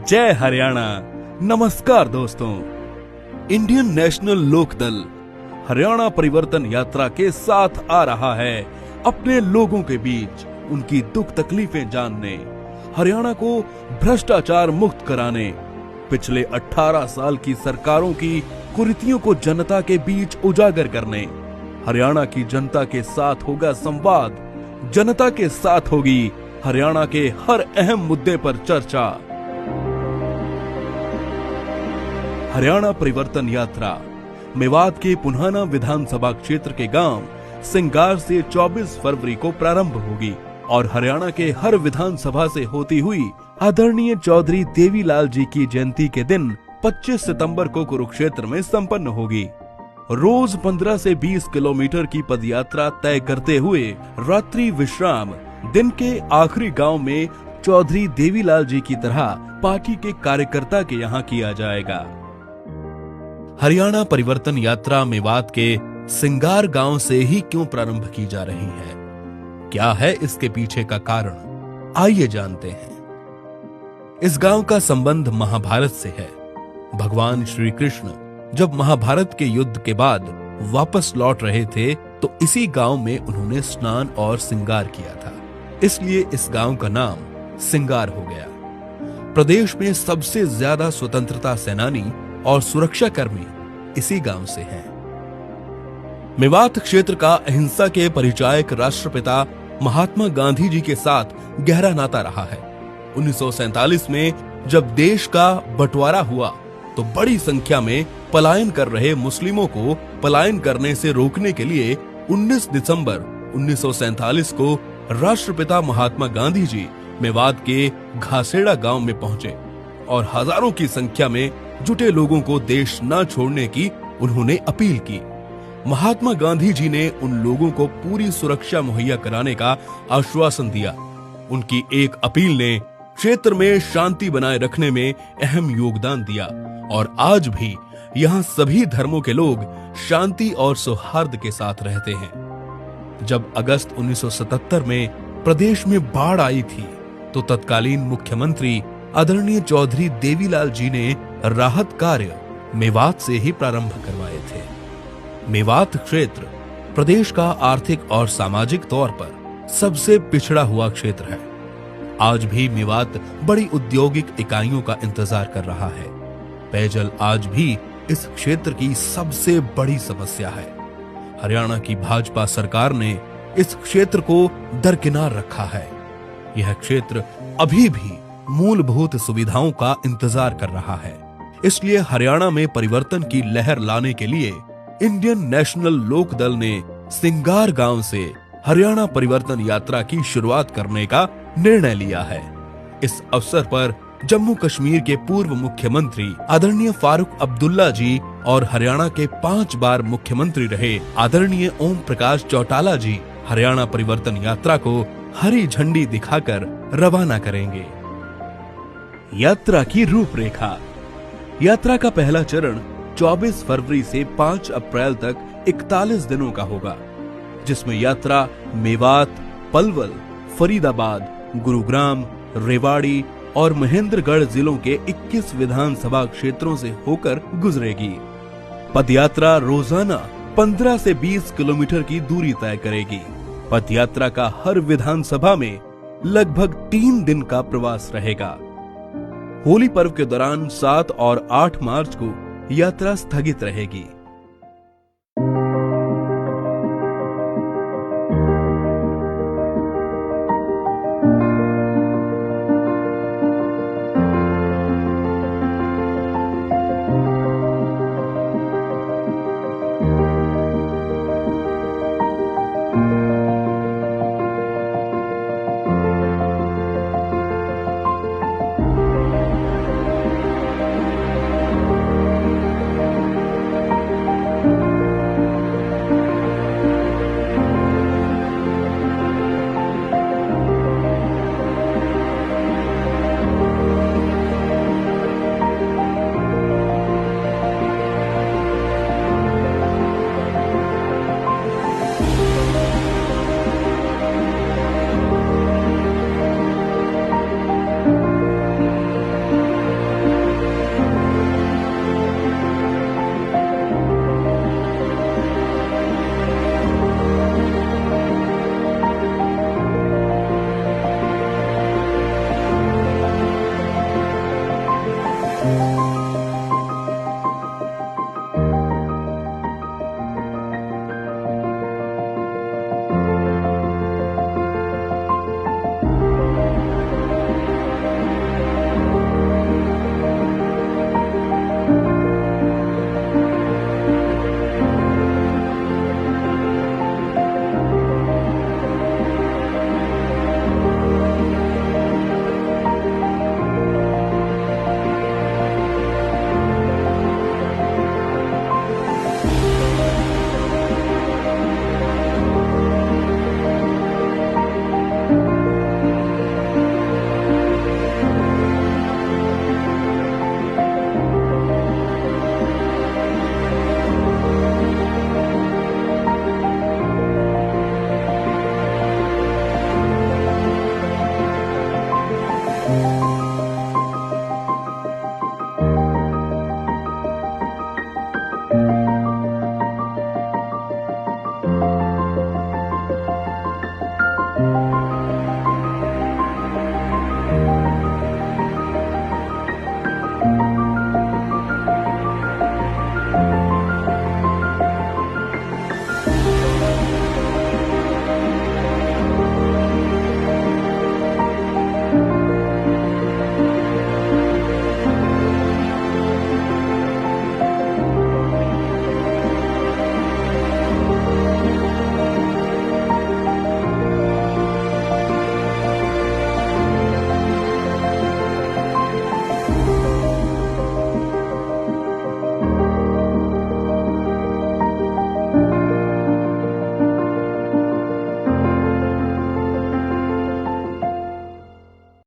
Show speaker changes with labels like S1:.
S1: जय हरियाणा। नमस्कार दोस्तों, इंडियन नेशनल लोकदल हरियाणा परिवर्तन यात्रा के साथ आ रहा है अपने लोगों के बीच उनकी दुख तकलीफें जानने, हरियाणा को भ्रष्टाचार मुक्त कराने, पिछले 18 साल की सरकारों की कुरीतियों को जनता के बीच उजागर करने। हरियाणा की जनता के साथ होगा संवाद, जनता के साथ होगी हरियाणा के हर अहम मुद्दे पर चर्चा। हरियाणा परिवर्तन यात्रा मेवात के पुन्हाना विधानसभा क्षेत्र के गांव सिंगार से 24 फरवरी को प्रारंभ होगी और हरियाणा के हर विधानसभा से होती हुई आदरणीय चौधरी देवीलाल जी की जयंती के दिन 25 सितंबर को कुरुक्षेत्र में संपन्न होगी। रोज 15 से 20 किलोमीटर की पदयात्रा तय करते हुए रात्रि विश्राम दिन के आखिरी गांव में चौधरी देवीलाल जी की तरह पार्टी के कार्यकर्ता के यहाँ किया जाएगा। हरियाणा परिवर्तन यात्रा मेवात के सिंगार गांव से ही क्यों प्रारंभ की जा रही है, क्या है इसके पीछे का कारण, आइए जानते हैं। इस गांव का संबंध महाभारत से है। भगवान श्री कृष्ण जब महाभारत के युद्ध के बाद वापस लौट रहे थे तो इसी गांव में उन्होंने स्नान और सिंगार किया था, इसलिए इस गांव का नाम सिंगार हो गया। प्रदेश में सबसे ज्यादा स्वतंत्रता सेनानी और सुरक्षा कर्मी इसी गांव से हैं। मेवात क्षेत्र का अहिंसा के परिचायक राष्ट्रपिता महात्मा गांधी जी के साथ गहरा नाता रहा है। 1947 में जब देश का बंटवारा हुआ तो बड़ी संख्या में पलायन कर रहे मुस्लिमों को पलायन करने से रोकने के लिए 19 दिसंबर 1947 को राष्ट्रपिता महात्मा गांधी जी मेवात के घासेड़ा गांव में पहुंचे और हजारों की संख्या में जुटे लोगों को देश न छोड़ने की उन्होंने अपील की। महात्मा गांधी जी ने उन लोगों को पूरी सुरक्षा मुहैया कराने का आश्वासन दिया। उनकी एक अपील ने क्षेत्र में शांति बनाए रखने में अहम योगदान दिया और आज भी यहाँ सभी धर्मों के लोग शांति और सौहार्द के साथ रहते हैं। जब अगस्त 1977 में प्रदेश में बाढ़ आई थी तो तत्कालीन मुख्यमंत्री आदरणीय चौधरी देवीलाल जी ने राहत कार्य मेवात से ही प्रारंभ करवाए थे। मेवात क्षेत्र प्रदेश का आर्थिक और सामाजिक तौर पर सबसे पिछड़ा हुआ क्षेत्र है। आज भी मेवात बड़ी औद्योगिक इकाइयों का इंतजार कर रहा है। पेयजल आज भी इस क्षेत्र की सबसे बड़ी समस्या है। हरियाणा की भाजपा सरकार ने इस क्षेत्र को दरकिनार रखा है। यह क्षेत्र अभी भी मूलभूत सुविधाओं का इंतजार कर रहा है। इसलिए हरियाणा में परिवर्तन की लहर लाने के लिए इंडियन नेशनल लोकदल ने सिंगार गांव से हरियाणा परिवर्तन यात्रा की शुरुआत करने का निर्णय लिया है। इस अवसर पर जम्मू कश्मीर के पूर्व मुख्यमंत्री आदरणीय फारूक अब्दुल्ला जी और हरियाणा के 5 बार मुख्यमंत्री रहे आदरणीय ओम प्रकाश चौटाला जी हरियाणा परिवर्तन यात्रा को हरी झंडी दिखाकर रवाना करेंगे। यात्रा की रूपरेखा। यात्रा का पहला चरण 24 फरवरी से 5 अप्रैल तक 41 दिनों का होगा, जिसमें यात्रा मेवात, पलवल, फरीदाबाद, गुरुग्राम, रेवाड़ी और महेंद्रगढ़ जिलों के 21 विधानसभा क्षेत्रों से होकर गुजरेगी। पदयात्रा रोजाना 15 से 20 किलोमीटर की दूरी तय करेगी। पदयात्रा का हर विधानसभा में लगभग 3 दिन का प्रवास रहेगा। होली पर्व के दौरान 7 और 8 मार्च को यात्रा स्थगित रहेगी।
S2: है।